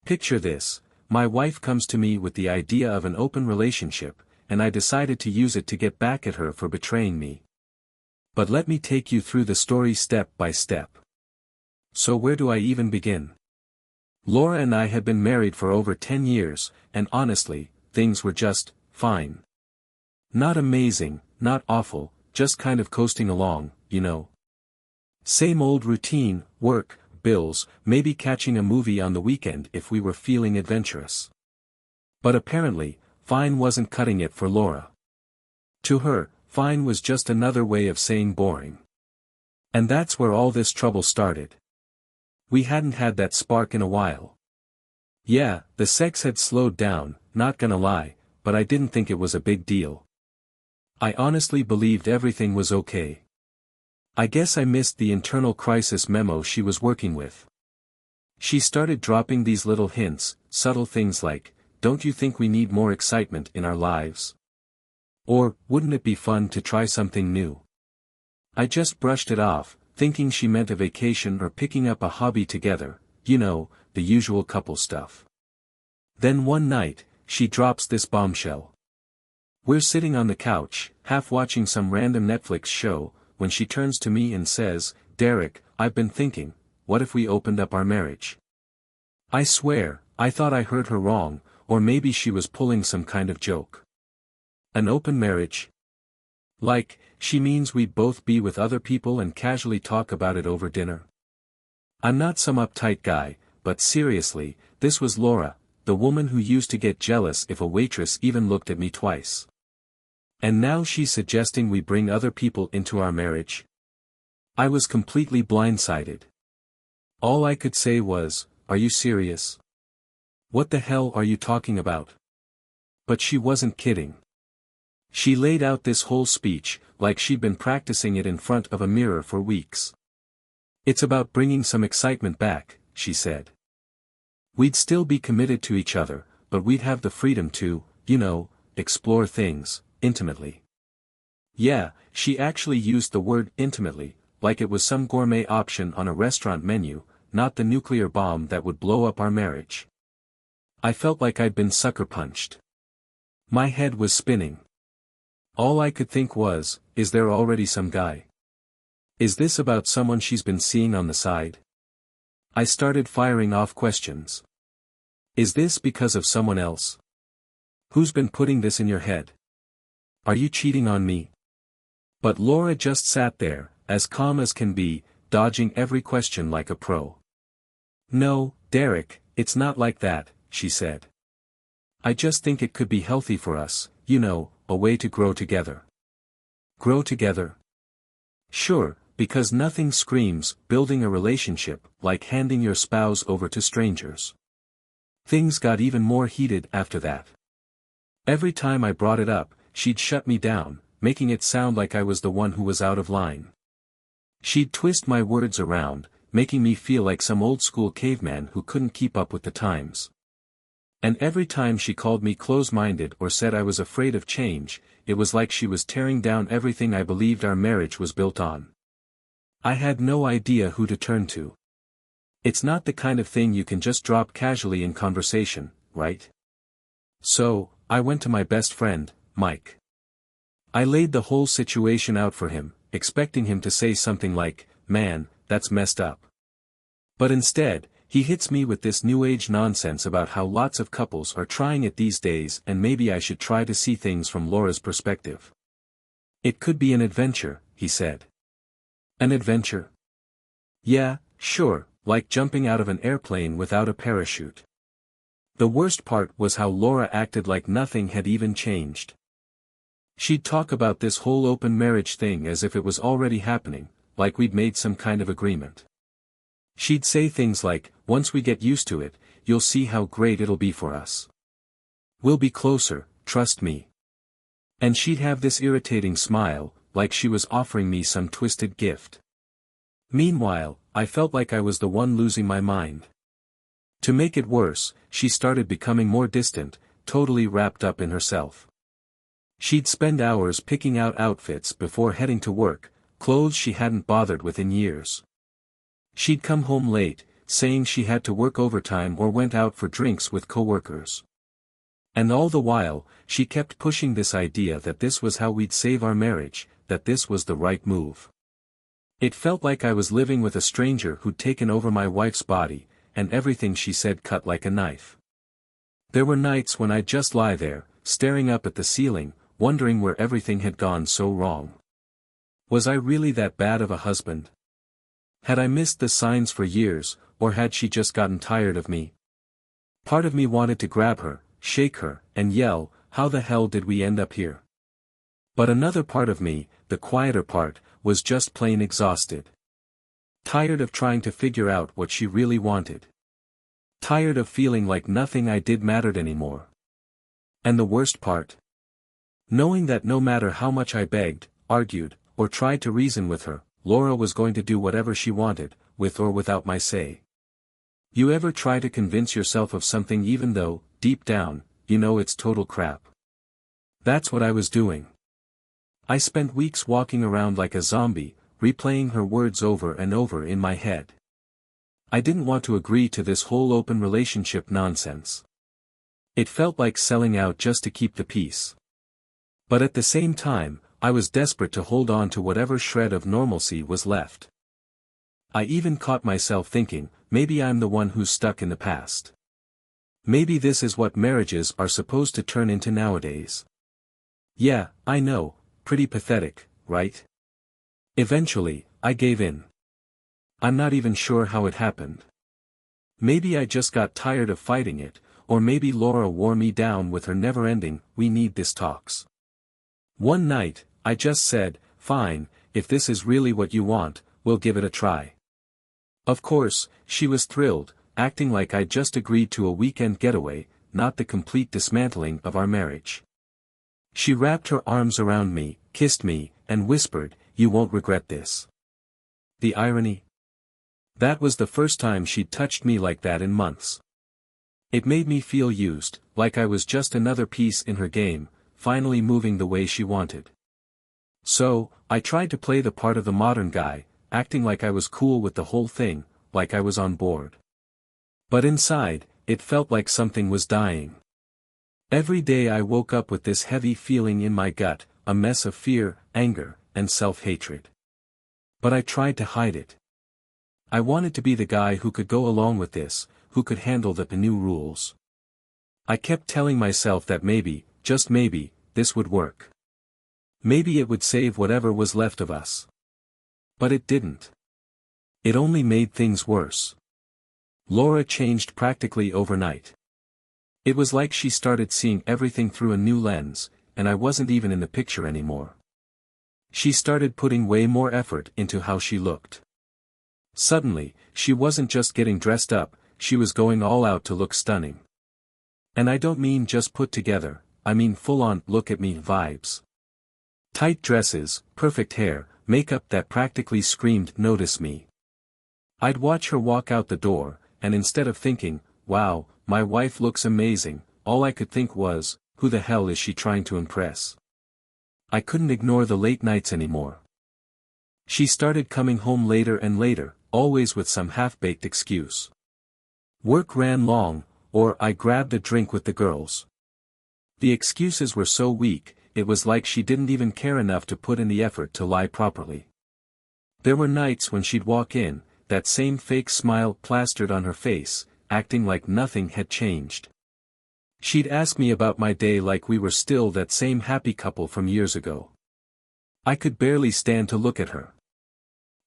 Picture this, my wife comes to me with the idea of an open relationship, and I decided to use it to get back at her for betraying me. But let me take you through the story step by step. So where do I even begin? Laura and I had been married for over 10 years, and honestly, things were just fine. Not amazing, not awful, just kind of coasting along, you know. Same old routine, work, bills, maybe catching a movie on the weekend if we were feeling adventurous. But apparently, fine wasn't cutting it for Laura. To her, fine was just another way of saying boring. And that's where all this trouble started. We hadn't had that spark in a while. Yeah, the sex had slowed down, not gonna lie, but I didn't think it was a big deal. I honestly believed everything was okay. I guess I missed the internal crisis memo she was working with. She started dropping these little hints, subtle things like, "Don't you think we need more excitement in our lives?" Or, "Wouldn't it be fun to try something new?" I just brushed it off, thinking she meant a vacation or picking up a hobby together, you know, the usual couple stuff. Then one night, she drops this bombshell. We're sitting on the couch, half watching some random Netflix show, when she turns to me and says, "Derek, I've been thinking, what if we opened up our marriage?" I swear, I thought I heard her wrong, or maybe she was pulling some kind of joke. An open marriage? Like, she means we'd both be with other people and casually talk about it over dinner? I'm not some uptight guy, but seriously, this was Laura, the woman who used to get jealous if a waitress even looked at me twice. And now she's suggesting we bring other people into our marriage? I was completely blindsided. All I could say was, "Are you serious? What the hell are you talking about?" But she wasn't kidding. She laid out this whole speech, like she'd been practicing it in front of a mirror for weeks. "It's about bringing some excitement back," she said. "We'd still be committed to each other, but we'd have the freedom to, you know, explore things, intimately." Yeah, she actually used the word intimately, like it was some gourmet option on a restaurant menu, not the nuclear bomb that would blow up our marriage. I felt like I'd been sucker punched. My head was spinning. All I could think was, is there already some guy? Is this about someone she's been seeing on the side? I started firing off questions. Is this because of someone else? Who's been putting this in your head? Are you cheating on me? But Laura just sat there, as calm as can be, dodging every question like a pro. "No, Derek, it's not like that," she said. "I just think it could be healthy for us, you know, a way to grow together." Grow together? Sure, because nothing screams building a relationship like handing your spouse over to strangers. Things got even more heated after that. Every time I brought it up, she'd shut me down, making it sound like I was the one who was out of line. She'd twist my words around, making me feel like some old-school caveman who couldn't keep up with the times. And every time she called me close-minded or said I was afraid of change, it was like she was tearing down everything I believed our marriage was built on. I had no idea who to turn to. It's not the kind of thing you can just drop casually in conversation, right? So, I went to my best friend, Mike. I laid the whole situation out for him, expecting him to say something like, "Man, that's messed up." But instead, he hits me with this new age nonsense about how lots of couples are trying it these days and maybe I should try to see things from Laura's perspective. "It could be an adventure," he said. An adventure? Yeah, sure, like jumping out of an airplane without a parachute. The worst part was how Laura acted like nothing had even changed. She'd talk about this whole open marriage thing as if it was already happening, like we'd made some kind of agreement. She'd say things like, "Once we get used to it, you'll see how great it'll be for us. We'll be closer, trust me." And she'd have this irritating smile, like she was offering me some twisted gift. Meanwhile, I felt like I was the one losing my mind. To make it worse, she started becoming more distant, totally wrapped up in herself. She'd spend hours picking out outfits before heading to work, clothes she hadn't bothered with in years. She'd come home late, saying she had to work overtime or went out for drinks with coworkers. And all the while, she kept pushing this idea that this was how we'd save our marriage, that this was the right move. It felt like I was living with a stranger who'd taken over my wife's body, and everything she said cut like a knife. There were nights when I'd just lie there, staring up at the ceiling, wondering where everything had gone so wrong. Was I really that bad of a husband? Had I missed the signs for years, or had she just gotten tired of me? Part of me wanted to grab her, shake her, and yell, "How the hell did we end up here?" But another part of me, the quieter part, was just plain exhausted. Tired of trying to figure out what she really wanted. Tired of feeling like nothing I did mattered anymore. And the worst part? Knowing that no matter how much I begged, argued, or tried to reason with her, Laura was going to do whatever she wanted, with or without my say. You ever try to convince yourself of something even though, deep down, you know it's total crap? That's what I was doing. I spent weeks walking around like a zombie, replaying her words over and over in my head. I didn't want to agree to this whole open relationship nonsense. It felt like selling out just to keep the peace. But at the same time, I was desperate to hold on to whatever shred of normalcy was left. I even caught myself thinking, maybe I'm the one who's stuck in the past. Maybe this is what marriages are supposed to turn into nowadays. Yeah, I know, pretty pathetic, right? Eventually, I gave in. I'm not even sure how it happened. Maybe I just got tired of fighting it, or maybe Laura wore me down with her never-ending, "We need this" talks. One night, I just said, "Fine, if this is really what you want, we'll give it a try." Of course, she was thrilled, acting like I'd just agreed to a weekend getaway, not the complete dismantling of our marriage. She wrapped her arms around me, kissed me, and whispered, "You won't regret this." The irony? That was the first time she'd touched me like that in months. It made me feel used, like I was just another piece in her game, finally moving the way she wanted. So, I tried to play the part of the modern guy, acting like I was cool with the whole thing, like I was on board. But inside, it felt like something was dying. Every day I woke up with this heavy feeling in my gut, a mess of fear, anger, and self-hatred. But I tried to hide it. I wanted to be the guy who could go along with this, who could handle the new rules. I kept telling myself that maybe, just maybe, this would work. Maybe it would save whatever was left of us. But it didn't. It only made things worse. Laura changed practically overnight. It was like she started seeing everything through a new lens, and I wasn't even in the picture anymore. She started putting way more effort into how she looked. Suddenly, she wasn't just getting dressed up, she was going all out to look stunning. And I don't mean just put together, I mean full-on look at me vibes. Tight dresses, perfect hair, makeup that practically screamed "Notice me." I'd watch her walk out the door, and instead of thinking, "Wow, my wife looks amazing," all I could think was, "Who the hell is she trying to impress?" I couldn't ignore the late nights anymore. She started coming home later and later, always with some half-baked excuse. Work ran long, or I grabbed a drink with the girls. The excuses were so weak, it was like she didn't even care enough to put in the effort to lie properly. There were nights when she'd walk in, that same fake smile plastered on her face, acting like nothing had changed. She'd ask me about my day like we were still that same happy couple from years ago. I could barely stand to look at her.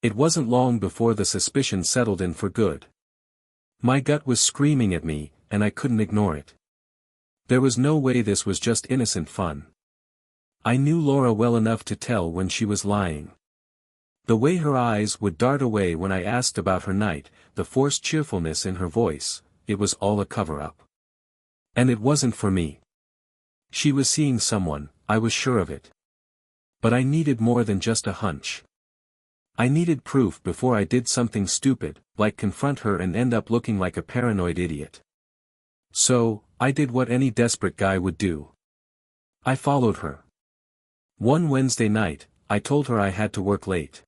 It wasn't long before the suspicion settled in for good. My gut was screaming at me, and I couldn't ignore it. There was no way this was just innocent fun. I knew Laura well enough to tell when she was lying. The way her eyes would dart away when I asked about her night, the forced cheerfulness in her voice, it was all a cover-up. And it wasn't for me. She was seeing someone, I was sure of it. But I needed more than just a hunch. I needed proof before I did something stupid, like confront her and end up looking like a paranoid idiot. So, I did what any desperate guy would do. I followed her. One Wednesday night, I told her I had to work late.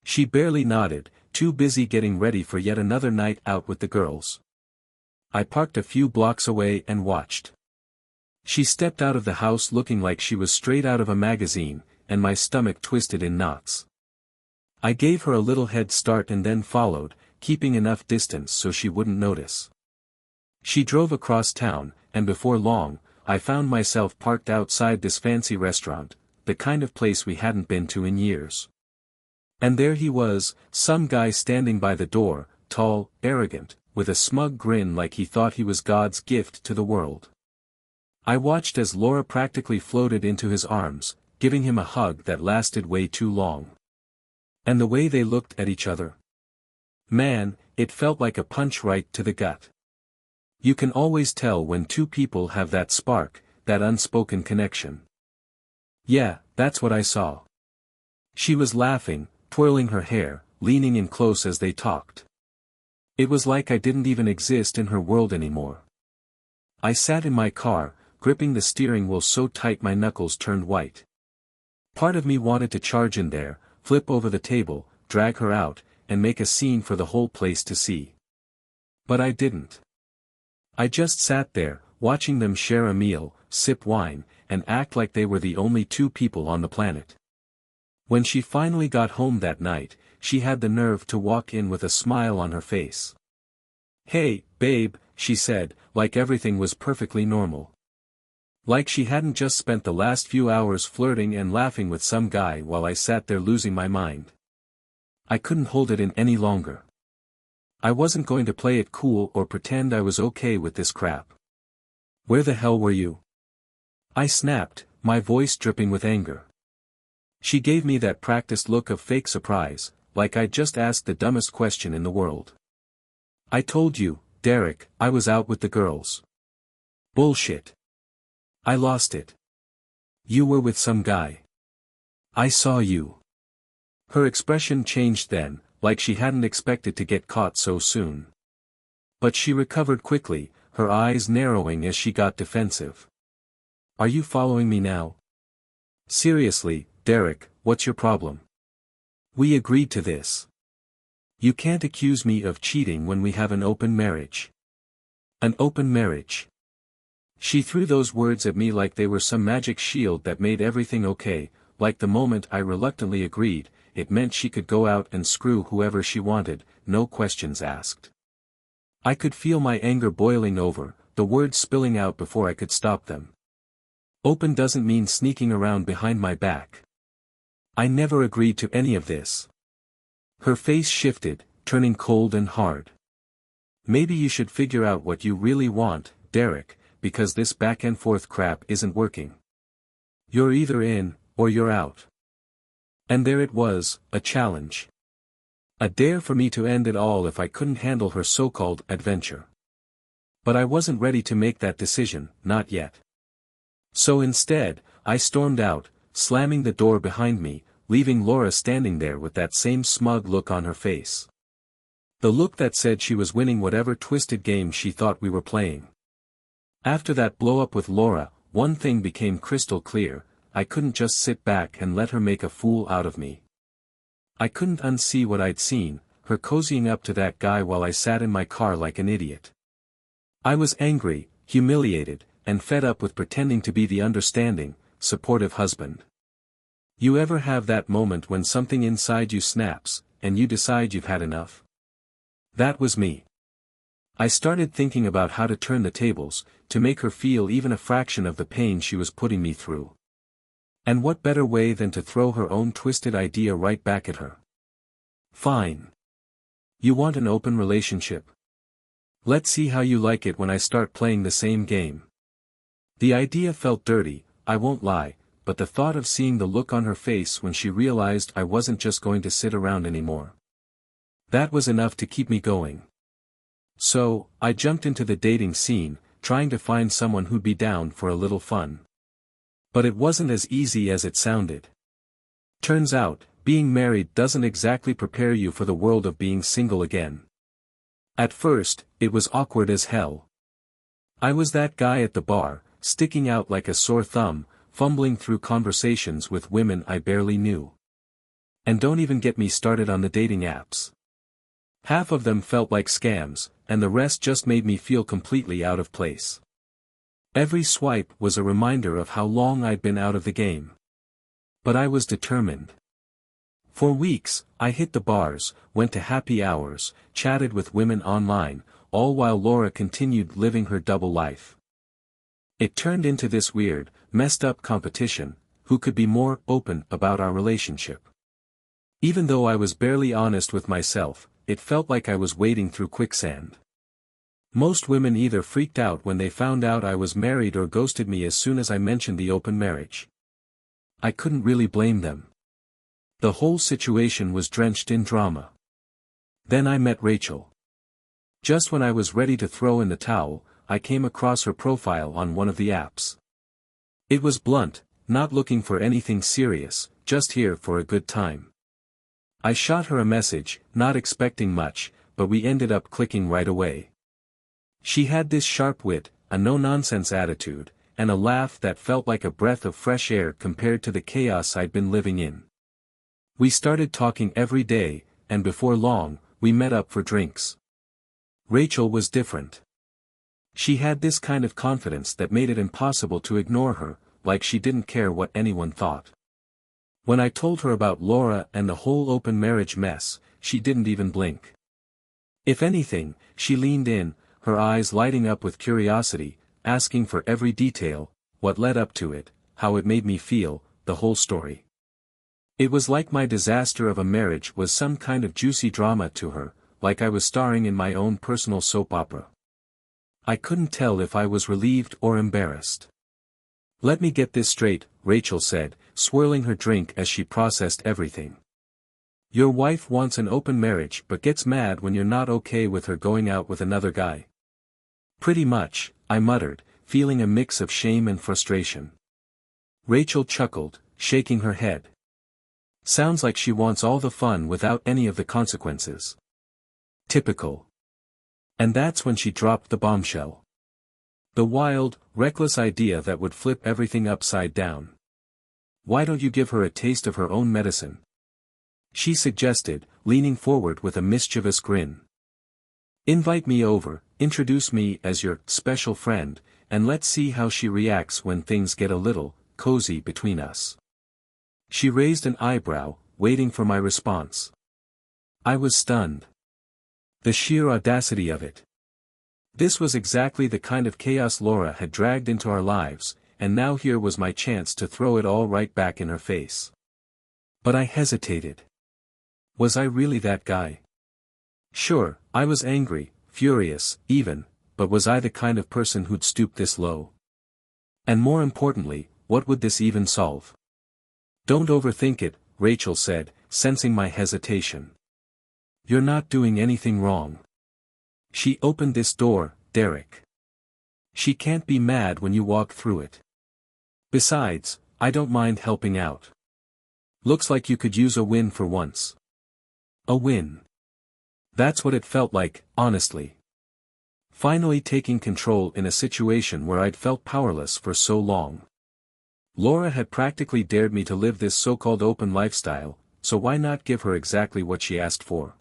She barely nodded, too busy getting ready for yet another night out with the girls. I parked a few blocks away and watched. She stepped out of the house looking like she was straight out of a magazine, and my stomach twisted in knots. I gave her a little head start and then followed, keeping enough distance so she wouldn't notice. She drove across town, and before long, I found myself parked outside this fancy restaurant, the kind of place we hadn't been to in years. And there he was, some guy standing by the door, tall, arrogant, with a smug grin like he thought he was God's gift to the world. I watched as Laura practically floated into his arms, giving him a hug that lasted way too long. And the way they looked at each other. Man, it felt like a punch right to the gut. You can always tell when two people have that spark, that unspoken connection. Yeah, that's what I saw. She was laughing, twirling her hair, leaning in close as they talked. It was like I didn't even exist in her world anymore. I sat in my car, gripping the steering wheel so tight my knuckles turned white. Part of me wanted to charge in there, flip over the table, drag her out, and make a scene for the whole place to see. But I didn't. I just sat there, watching them share a meal, sip wine, and act like they were the only two people on the planet. When she finally got home that night, she had the nerve to walk in with a smile on her face. "Hey, babe," she said, like everything was perfectly normal. Like she hadn't just spent the last few hours flirting and laughing with some guy while I sat there losing my mind. I couldn't hold it in any longer. I wasn't going to play it cool or pretend I was okay with this crap. "Where the hell were you?" I snapped, my voice dripping with anger. She gave me that practiced look of fake surprise, like I'd just asked the dumbest question in the world. "I told you, Derek, I was out with the girls." "Bullshit. I lost it. You were with some guy. I saw you." Her expression changed then, like she hadn't expected to get caught so soon. But she recovered quickly, her eyes narrowing as she got defensive. "Are you following me now? Seriously, Derek, what's your problem? We agreed to this. You can't accuse me of cheating when we have an open marriage." "An open marriage." She threw those words at me like they were some magic shield that made everything okay, like the moment I reluctantly agreed, it meant she could go out and screw whoever she wanted, no questions asked. I could feel my anger boiling over, the words spilling out before I could stop them. Open doesn't mean sneaking around behind my back. I never agreed to any of this. Her face shifted, turning cold and hard. "Maybe you should figure out what you really want, Derek, because this back and forth crap isn't working. You're either in, or you're out." And there it was, a challenge. A dare for me to end it all if I couldn't handle her so-called adventure. But I wasn't ready to make that decision, not yet. So instead, I stormed out, slamming the door behind me, leaving Laura standing there with that same smug look on her face. The look that said she was winning whatever twisted game she thought we were playing. After that blow-up with Laura, one thing became crystal clear: I couldn't just sit back and let her make a fool out of me. I couldn't unsee what I'd seen, her cozying up to that guy while I sat in my car like an idiot. I was angry, humiliated, and fed up with pretending to be the understanding, supportive husband. You ever have that moment when something inside you snaps, and you decide you've had enough? That was me. I started thinking about how to turn the tables, to make her feel even a fraction of the pain she was putting me through. And what better way than to throw her own twisted idea right back at her? "Fine. You want an open relationship? Let's see how you like it when I start playing the same game." The idea felt dirty, I won't lie, but the thought of seeing the look on her face when she realized I wasn't just going to sit around anymore. That was enough to keep me going. So, I jumped into the dating scene, trying to find someone who'd be down for a little fun. But it wasn't as easy as it sounded. Turns out, being married doesn't exactly prepare you for the world of being single again. At first, it was awkward as hell. I was that guy at the bar, sticking out like a sore thumb, fumbling through conversations with women I barely knew. And don't even get me started on the dating apps. Half of them felt like scams, and the rest just made me feel completely out of place. Every swipe was a reminder of how long I'd been out of the game. But I was determined. For weeks, I hit the bars, went to happy hours, chatted with women online, all while Laura continued living her double life. It turned into this weird, messed up competition, who could be more open about our relationship. Even though I was barely honest with myself, it felt like I was wading through quicksand. Most women either freaked out when they found out I was married or ghosted me as soon as I mentioned the open marriage. I couldn't really blame them. The whole situation was drenched in drama. Then I met Rachel. Just when I was ready to throw in the towel, I came across her profile on one of the apps. It was blunt, not looking for anything serious, just here for a good time. I shot her a message, not expecting much, but we ended up clicking right away. She had this sharp wit, a no-nonsense attitude, and a laugh that felt like a breath of fresh air compared to the chaos I'd been living in. We started talking every day, and before long, we met up for drinks. Rachel was different. She had this kind of confidence that made it impossible to ignore her, like she didn't care what anyone thought. When I told her about Laura and the whole open marriage mess, she didn't even blink. If anything, she leaned in, her eyes lighting up with curiosity, asking for every detail, what led up to it, how it made me feel, the whole story. It was like my disaster of a marriage was some kind of juicy drama to her, like I was starring in my own personal soap opera. I couldn't tell if I was relieved or embarrassed. "Let me get this straight," Rachel said, swirling her drink as she processed everything. "Your wife wants an open marriage but gets mad when you're not okay with her going out with another guy." "Pretty much," I muttered, feeling a mix of shame and frustration. Rachel chuckled, shaking her head. "Sounds like she wants all the fun without any of the consequences." Typical. And that's when she dropped the bombshell. The wild, reckless idea that would flip everything upside down. "Why don't you give her a taste of her own medicine?" she suggested, leaning forward with a mischievous grin. "Invite me over, introduce me as your special friend, and let's see how she reacts when things get a little cozy between us." She raised an eyebrow, waiting for my response. I was stunned. The sheer audacity of it. This was exactly the kind of chaos Laura had dragged into our lives, and now here was my chance to throw it all right back in her face. But I hesitated. Was I really that guy? Sure, I was angry, furious, even, but was I the kind of person who'd stoop this low? And more importantly, what would this even solve? "Don't overthink it," Rachel said, sensing my hesitation. "You're not doing anything wrong. She opened this door, Derek. She can't be mad when you walk through it. Besides, I don't mind helping out. Looks like you could use a win for once." A win. That's what it felt like, honestly. Finally taking control in a situation where I'd felt powerless for so long. Laura had practically dared me to live this so-called open lifestyle, so why not give her exactly what she asked for?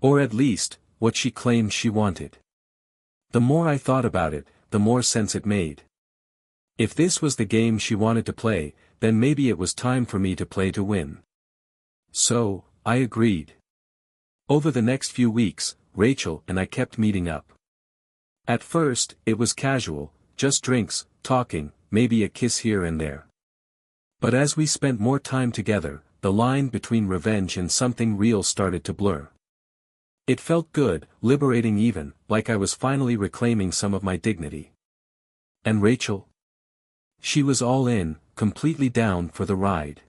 Or at least, what she claimed she wanted. The more I thought about it, the more sense it made. If this was the game she wanted to play, then maybe it was time for me to play to win. So, I agreed. Over the next few weeks, Rachel and I kept meeting up. At first, it was casual, just drinks, talking, maybe a kiss here and there. But as we spent more time together, the line between revenge and something real started to blur. It felt good, liberating even, like I was finally reclaiming some of my dignity. And Rachel? She was all in, completely down for the ride.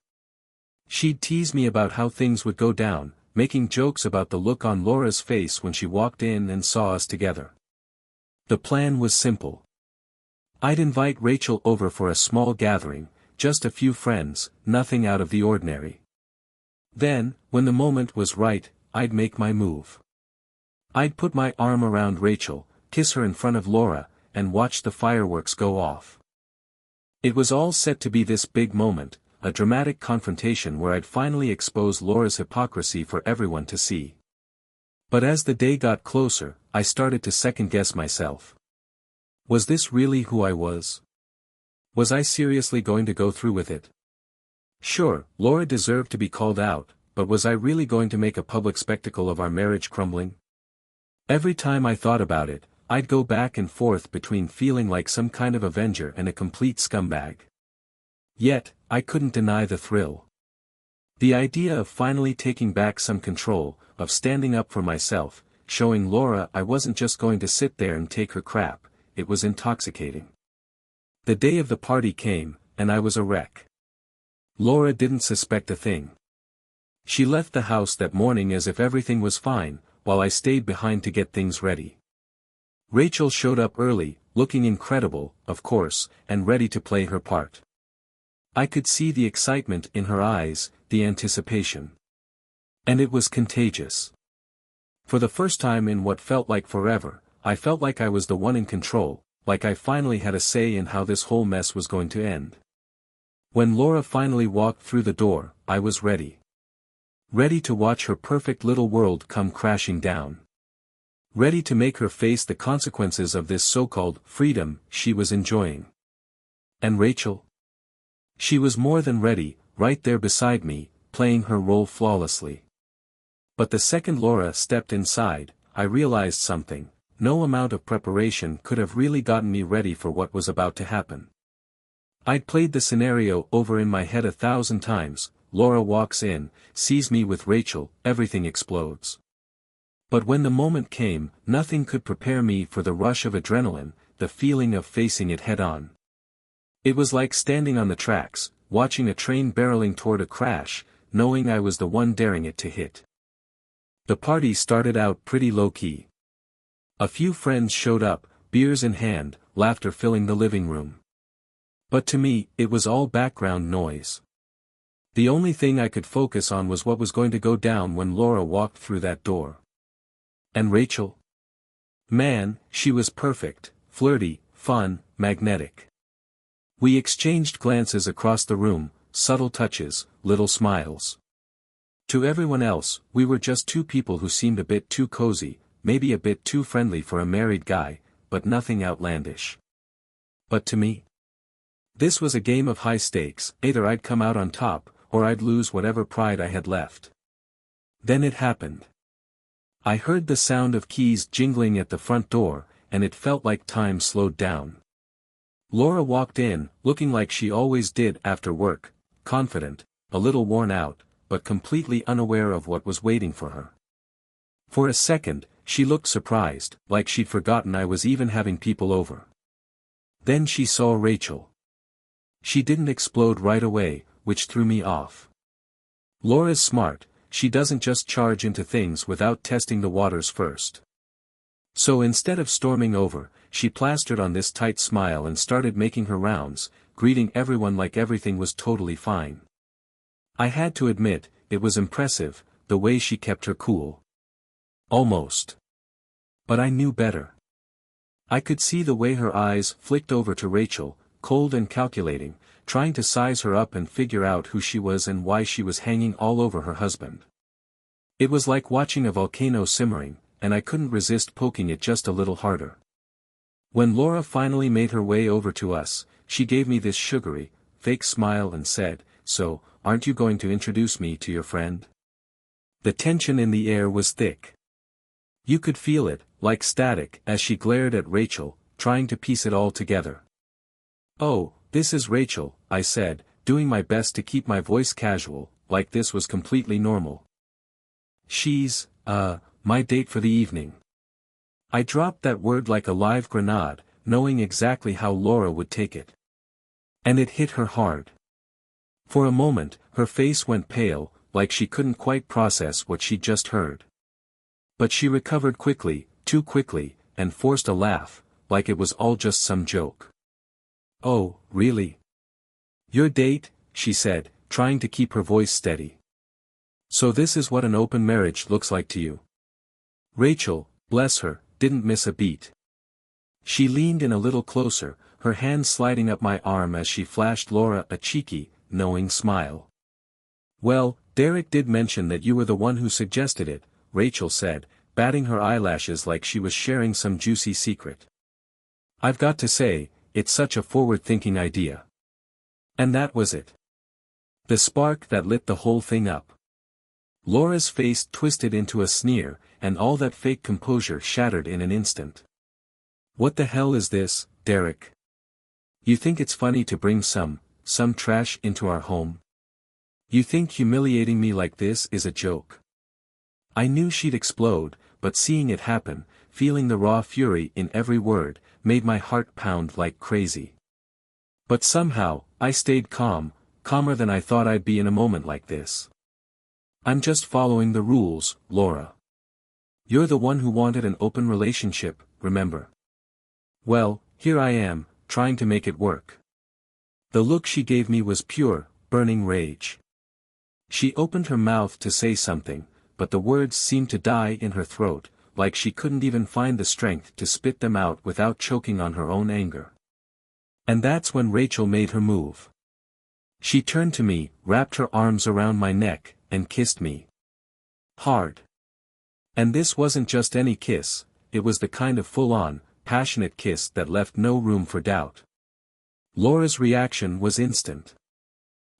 She'd tease me about how things would go down, making jokes about the look on Laura's face when she walked in and saw us together. The plan was simple. I'd invite Rachel over for a small gathering, just a few friends, nothing out of the ordinary. Then, when the moment was right, I'd make my move. I'd put my arm around Rachel, kiss her in front of Laura, and watch the fireworks go off. It was all set to be this big moment, a dramatic confrontation where I'd finally expose Laura's hypocrisy for everyone to see. But as the day got closer, I started to second-guess myself. Was this really who I was? Was I seriously going to go through with it? Sure, Laura deserved to be called out, but was I really going to make a public spectacle of our marriage crumbling? Every time I thought about it, I'd go back and forth between feeling like some kind of avenger and a complete scumbag. Yet, I couldn't deny the thrill. The idea of finally taking back some control, of standing up for myself, showing Laura I wasn't just going to sit there and take her crap, it was intoxicating. The day of the party came, and I was a wreck. Laura didn't suspect a thing. She left the house that morning as if everything was fine, while I stayed behind to get things ready. Rachel showed up early, looking incredible, of course, and ready to play her part. I could see the excitement in her eyes, the anticipation. And it was contagious. For the first time in what felt like forever, I felt like I was the one in control, like I finally had a say in how this whole mess was going to end. When Laura finally walked through the door, I was ready. Ready to watch her perfect little world come crashing down. Ready to make her face the consequences of this so-called freedom she was enjoying. And Rachel? She was more than ready, right there beside me, playing her role flawlessly. But the second Laura stepped inside, I realized something. No amount of preparation could have really gotten me ready for what was about to happen. I'd played the scenario over in my head 1,000 times. Laura walks in, sees me with Rachel, everything explodes. But when the moment came, nothing could prepare me for the rush of adrenaline, the feeling of facing it head-on. It was like standing on the tracks, watching a train barreling toward a crash, knowing I was the one daring it to hit. The party started out pretty low-key. A few friends showed up, beers in hand, laughter filling the living room. But to me, it was all background noise. The only thing I could focus on was what was going to go down when Laura walked through that door. And Rachel? Man, she was perfect, flirty, fun, magnetic. We exchanged glances across the room, subtle touches, little smiles. To everyone else, we were just two people who seemed a bit too cozy, maybe a bit too friendly for a married guy, but nothing outlandish. But to me, this was a game of high stakes. Either I'd come out on top, or I'd lose whatever pride I had left. Then it happened. I heard the sound of keys jingling at the front door, and it felt like time slowed down. Laura walked in, looking like she always did after work, confident, a little worn out, but completely unaware of what was waiting for her. For a second, she looked surprised, like she'd forgotten I was even having people over. Then she saw Rachel. She didn't explode right away, which threw me off. Laura's smart, she doesn't just charge into things without testing the waters first. So instead of storming over, she plastered on this tight smile and started making her rounds, greeting everyone like everything was totally fine. I had to admit, it was impressive, the way she kept her cool. Almost. But I knew better. I could see the way her eyes flicked over to Rachel, cold and calculating, trying to size her up and figure out who she was and why she was hanging all over her husband. It was like watching a volcano simmering, and I couldn't resist poking it just a little harder. When Laura finally made her way over to us, she gave me this sugary, fake smile and said, "So, aren't you going to introduce me to your friend?" The tension in the air was thick. You could feel it, like static, as she glared at Rachel, trying to piece it all together. "Oh, this is Rachel," I said, doing my best to keep my voice casual, like this was completely normal. "She's, my date for the evening." I dropped that word like a live grenade, knowing exactly how Laura would take it. And it hit her hard. For a moment, her face went pale, like she couldn't quite process what she'd just heard. But she recovered quickly, too quickly, and forced a laugh, like it was all just some joke. "Oh, really? Your date?" she said, trying to keep her voice steady. "So this is what an open marriage looks like to you?" Rachel, bless her, didn't miss a beat. She leaned in a little closer, her hand sliding up my arm as she flashed Laura a cheeky, knowing smile. "Well, Derek did mention that you were the one who suggested it," Rachel said, batting her eyelashes like she was sharing some juicy secret. "I've got to say, it's such a forward-thinking idea." And that was it. The spark that lit the whole thing up. Laura's face twisted into a sneer, and all that fake composure shattered in an instant. "What the hell is this, Derek? You think it's funny to bring some trash into our home? You think humiliating me like this is a joke?" I knew she'd explode, but seeing it happen, feeling the raw fury in every word, made my heart pound like crazy. But somehow, I stayed calm, calmer than I thought I'd be in a moment like this. "I'm just following the rules, Laura. You're the one who wanted an open relationship, remember? Well, here I am, trying to make it work." The look she gave me was pure, burning rage. She opened her mouth to say something, but the words seemed to die in her throat, like she couldn't even find the strength to spit them out without choking on her own anger. And that's when Rachel made her move. She turned to me, wrapped her arms around my neck, and kissed me. Hard. And this wasn't just any kiss, it was the kind of full-on, passionate kiss that left no room for doubt. Laura's reaction was instant.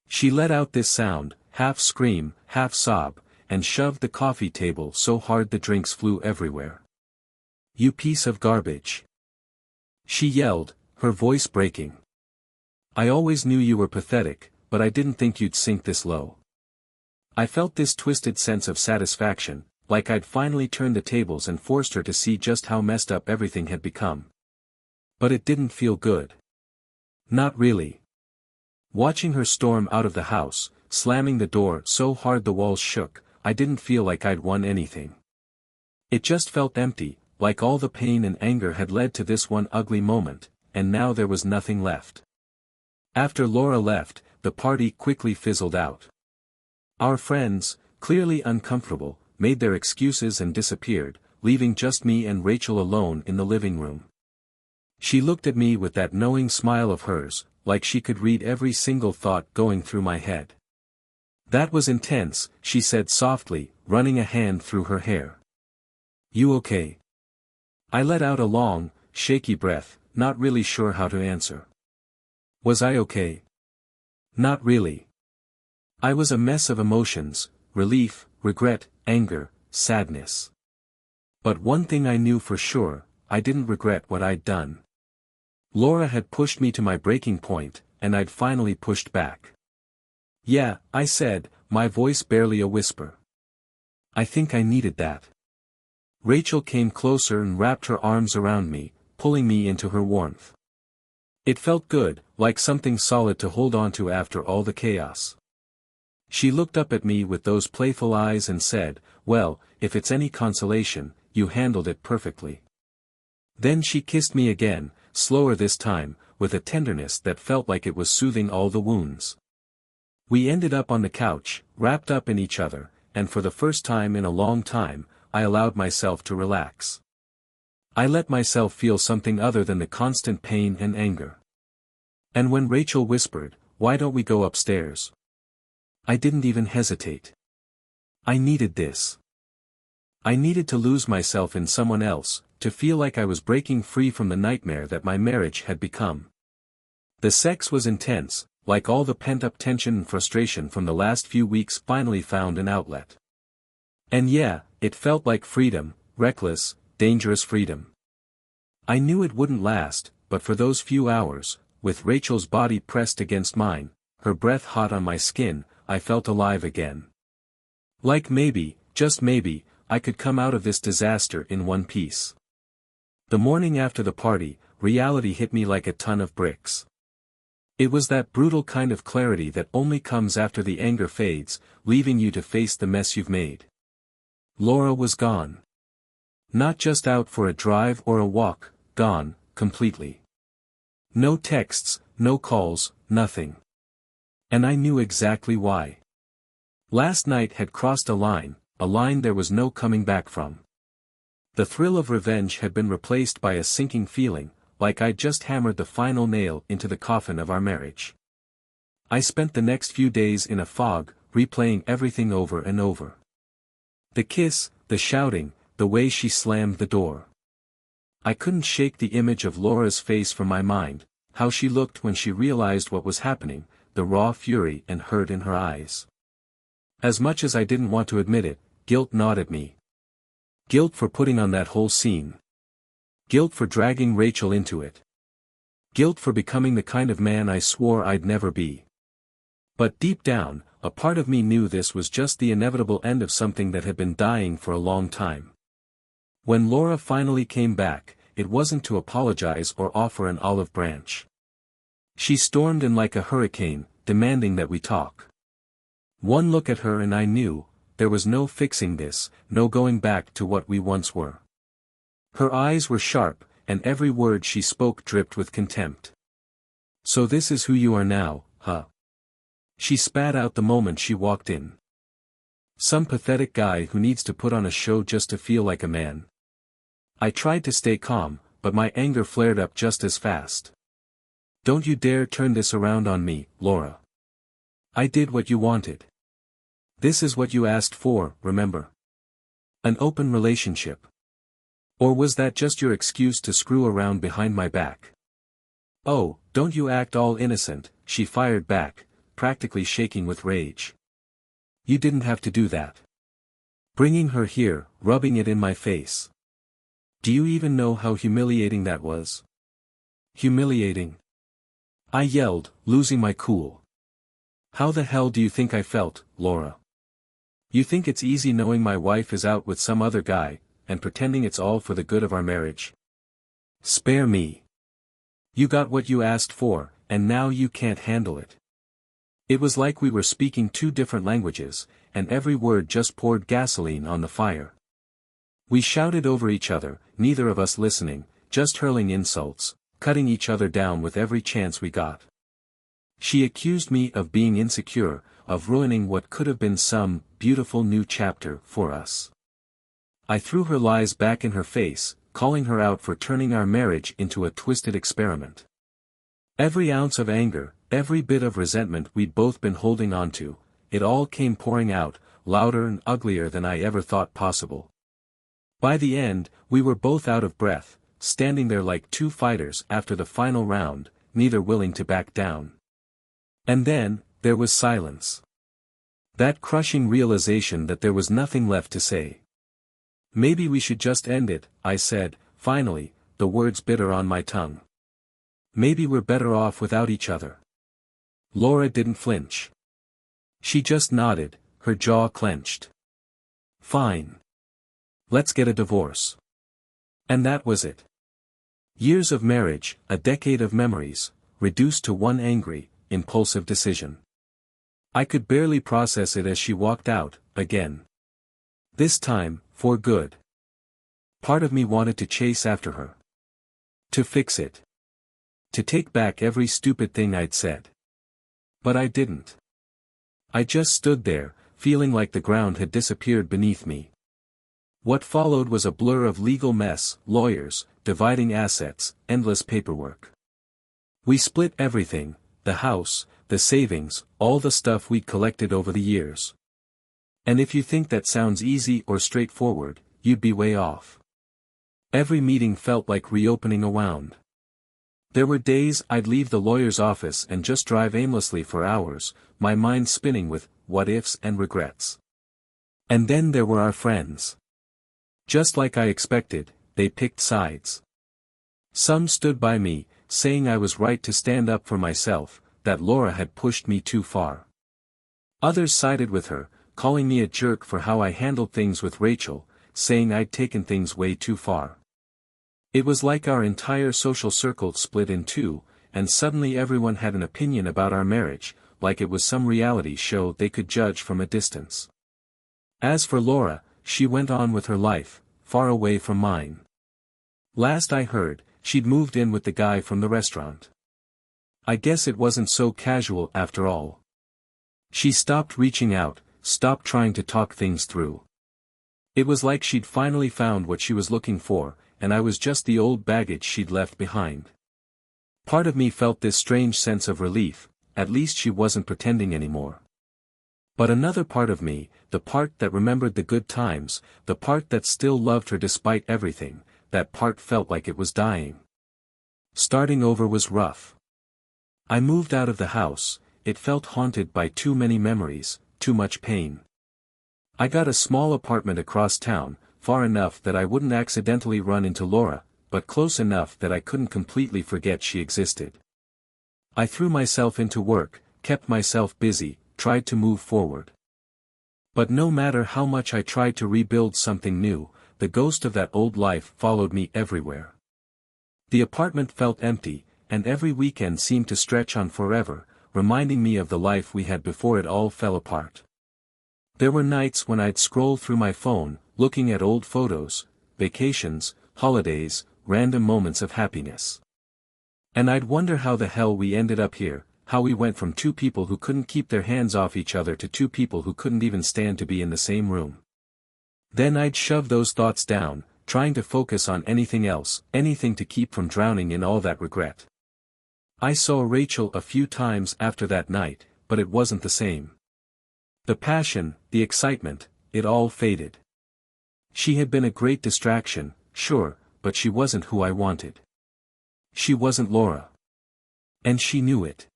She let out this sound, half scream, half sob, and shoved the coffee table so hard the drinks flew everywhere. "You piece of garbage!" she yelled, her voice breaking. "I always knew you were pathetic, but I didn't think you'd sink this low." I felt this twisted sense of satisfaction, like I'd finally turned the tables and forced her to see just how messed up everything had become. But it didn't feel good. Not really. Watching her storm out of the house, slamming the door so hard the walls shook, I didn't feel like I'd won anything. It just felt empty, like all the pain and anger had led to this one ugly moment, and now there was nothing left. After Laura left, the party quickly fizzled out. Our friends, clearly uncomfortable, made their excuses and disappeared, leaving just me and Rachel alone in the living room. She looked at me with that knowing smile of hers, like she could read every single thought going through my head. "That was intense," she said softly, running a hand through her hair. "You okay?" I let out a long, shaky breath, not really sure how to answer. Was I okay? Not really. I was a mess of emotions, relief, regret, anger, sadness. But one thing I knew for sure, I didn't regret what I'd done. Laura had pushed me to my breaking point, and I'd finally pushed back. "Yeah," I said, my voice barely a whisper. "I think I needed that." Rachel came closer and wrapped her arms around me, pulling me into her warmth. It felt good, like something solid to hold on to after all the chaos. She looked up at me with those playful eyes and said, "Well, if it's any consolation, you handled it perfectly." Then she kissed me again, slower this time, with a tenderness that felt like it was soothing all the wounds. We ended up on the couch, wrapped up in each other, and for the first time in a long time, I allowed myself to relax. I let myself feel something other than the constant pain and anger. And when Rachel whispered, "Why don't we go upstairs?" I didn't even hesitate. I needed this. I needed to lose myself in someone else, to feel like I was breaking free from the nightmare that my marriage had become. The sex was intense, like all the pent-up tension and frustration from the last few weeks finally found an outlet. And yeah, it felt like freedom, reckless, dangerous freedom. I knew it wouldn't last, but for those few hours, with Rachel's body pressed against mine, her breath hot on my skin, I felt alive again. Like maybe, just maybe, I could come out of this disaster in one piece. The morning after the party, reality hit me like a ton of bricks. It was that brutal kind of clarity that only comes after the anger fades, leaving you to face the mess you've made. Laura was gone. Not just out for a drive or a walk, gone, completely. No texts, no calls, nothing. And I knew exactly why. Last night had crossed a line there was no coming back from. The thrill of revenge had been replaced by a sinking feeling, like I'd just hammered the final nail into the coffin of our marriage. I spent the next few days in a fog, replaying everything over and over. The kiss, the shouting, the way she slammed the door. I couldn't shake the image of Laura's face from my mind, how she looked when she realized what was happening, the raw fury and hurt in her eyes. As much as I didn't want to admit it, guilt gnawed at me. Guilt for putting on that whole scene. Guilt for dragging Rachel into it. Guilt for becoming the kind of man I swore I'd never be. But deep down, a part of me knew this was just the inevitable end of something that had been dying for a long time. When Laura finally came back, it wasn't to apologize or offer an olive branch. She stormed in like a hurricane, demanding that we talk. One look at her and I knew, there was no fixing this, no going back to what we once were. Her eyes were sharp, and every word she spoke dripped with contempt. "So this is who you are now, huh?" She spat out the moment she walked in. "Some pathetic guy who needs to put on a show just to feel like a man." I tried to stay calm, but my anger flared up just as fast. "Don't you dare turn this around on me, Laura. I did what you wanted. This is what you asked for, remember? An open relationship. Or was that just your excuse to screw around behind my back?" "Oh, don't you act all innocent," she fired back, practically shaking with rage. "You didn't have to do that. Bringing her here, rubbing it in my face. Do you even know how humiliating that was?" "Humiliating?" I yelled, losing my cool. "How the hell do you think I felt, Laura? You think it's easy knowing my wife is out with some other guy, and pretending it's all for the good of our marriage? Spare me. You got what you asked for, and now you can't handle it." It was like we were speaking two different languages, and every word just poured gasoline on the fire. We shouted over each other, neither of us listening, just hurling insults, cutting each other down with every chance we got. She accused me of being insecure, of ruining what could have been some beautiful new chapter for us. I threw her lies back in her face, calling her out for turning our marriage into a twisted experiment. Every ounce of anger, every bit of resentment we'd both been holding on to, it all came pouring out, louder and uglier than I ever thought possible. By the end, we were both out of breath, standing there like two fighters after the final round, neither willing to back down. And then, there was silence. That crushing realization that there was nothing left to say. "Maybe we should just end it," I said, finally, the words bitter on my tongue. "Maybe we're better off without each other." Laura didn't flinch. She just nodded, her jaw clenched. "Fine. Let's get a divorce." And that was it. Years of marriage, a decade of memories, reduced to one angry, impulsive decision. I could barely process it as she walked out, again. This time, for good. Part of me wanted to chase after her. To fix it. To take back every stupid thing I'd said. But I didn't. I just stood there, feeling like the ground had disappeared beneath me. What followed was a blur of legal mess, lawyers, dividing assets, endless paperwork. We split everything, the house, the savings, all the stuff we'd collected over the years. And if you think that sounds easy or straightforward, you'd be way off. Every meeting felt like reopening a wound. There were days I'd leave the lawyer's office and just drive aimlessly for hours, my mind spinning with what-ifs and regrets. And then there were our friends. Just like I expected, they picked sides. Some stood by me, saying I was right to stand up for myself, that Laura had pushed me too far. Others sided with her, calling me a jerk for how I handled things with Rachel, saying I'd taken things way too far. It was like our entire social circle split in two, and suddenly everyone had an opinion about our marriage, like it was some reality show they could judge from a distance. As for Laura, she went on with her life, far away from mine. Last I heard, she'd moved in with the guy from the restaurant. I guess it wasn't so casual after all. She stopped reaching out, stopped trying to talk things through. It was like she'd finally found what she was looking for, and I was just the old baggage she'd left behind. Part of me felt this strange sense of relief, at least she wasn't pretending anymore. But another part of me, the part that remembered the good times, the part that still loved her despite everything, that part felt like it was dying. Starting over was rough. I moved out of the house, it felt haunted by too many memories, too much pain. I got a small apartment across town, far enough that I wouldn't accidentally run into Laura, but close enough that I couldn't completely forget she existed. I threw myself into work, kept myself busy, tried to move forward. But no matter how much I tried to rebuild something new, the ghost of that old life followed me everywhere. The apartment felt empty, and every weekend seemed to stretch on forever, reminding me of the life we had before it all fell apart. There were nights when I'd scroll through my phone, looking at old photos, vacations, holidays, random moments of happiness. And I'd wonder how the hell we ended up here, how we went from two people who couldn't keep their hands off each other to two people who couldn't even stand to be in the same room. Then I'd shove those thoughts down, trying to focus on anything else, anything to keep from drowning in all that regret. I saw Rachel a few times after that night, but it wasn't the same. The passion, the excitement, it all faded. She had been a great distraction, sure, but she wasn't who I wanted. She wasn't Laura. And she knew it.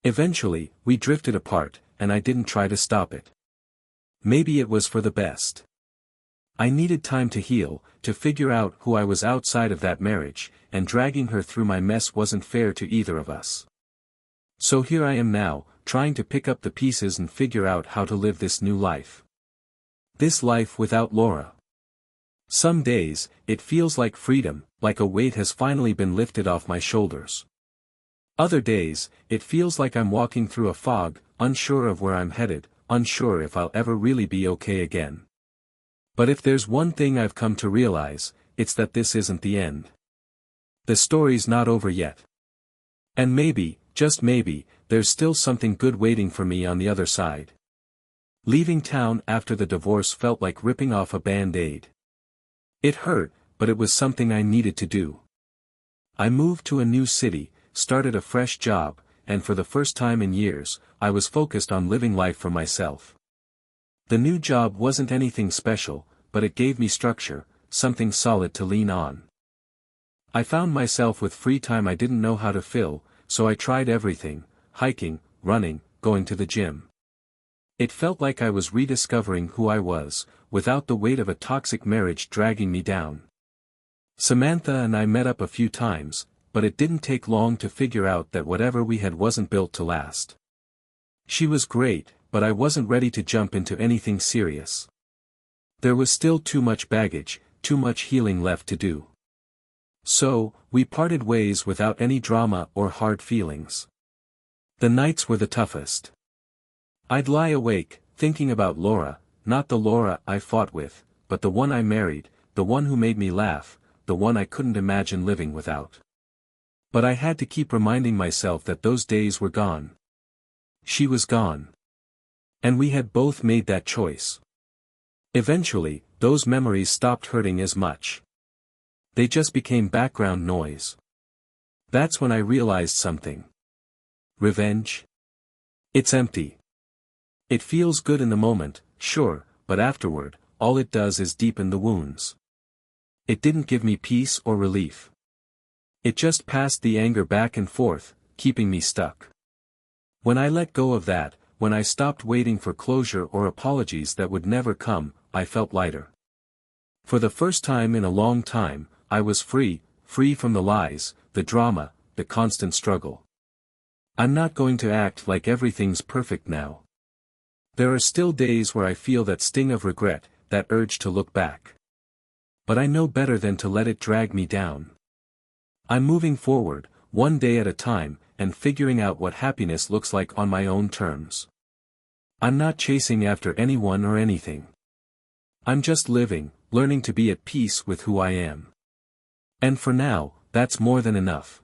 Eventually, we drifted apart, and I didn't try to stop it. Maybe it was for the best. I needed time to heal, to figure out who I was outside of that marriage, and dragging her through my mess wasn't fair to either of us. So here I am now, trying to pick up the pieces and figure out how to live this new life. This life without Laura. Some days, it feels like freedom, like a weight has finally been lifted off my shoulders. Other days, it feels like I'm walking through a fog, unsure of where I'm headed, unsure if I'll ever really be okay again. But if there's one thing I've come to realize, it's that this isn't the end. The story's not over yet. And maybe, just maybe, there's still something good waiting for me on the other side. Leaving town after the divorce felt like ripping off a band-aid. It hurt, but it was something I needed to do. I moved to a new city, started a fresh job, and for the first time in years, I was focused on living life for myself. The new job wasn't anything special, but it gave me structure, something solid to lean on. I found myself with free time I didn't know how to fill, so I tried everything: hiking, running, going to the gym. It felt like I was rediscovering who I was, without the weight of a toxic marriage dragging me down. Samantha and I met up a few times, but it didn't take long to figure out that whatever we had wasn't built to last. She was great, but I wasn't ready to jump into anything serious. There was still too much baggage, too much healing left to do. So, we parted ways without any drama or hard feelings. The nights were the toughest. I'd lie awake, thinking about Laura, not the Laura I fought with, but the one I married, the one who made me laugh, the one I couldn't imagine living without. But I had to keep reminding myself that those days were gone. She was gone. And we had both made that choice. Eventually, those memories stopped hurting as much. They just became background noise. That's when I realized something. Revenge? It's empty. It feels good in the moment, sure, but afterward, all it does is deepen the wounds. It didn't give me peace or relief. It just passed the anger back and forth, keeping me stuck. When I let go of that, when I stopped waiting for closure or apologies that would never come, I felt lighter. For the first time in a long time, I was free from the lies, the drama, the constant struggle. I'm not going to act like everything's perfect now. There are still days where I feel that sting of regret, that urge to look back. But I know better than to let it drag me down. I'm moving forward, one day at a time, and figuring out what happiness looks like on my own terms. I'm not chasing after anyone or anything. I'm just living, learning to be at peace with who I am. And for now, that's more than enough.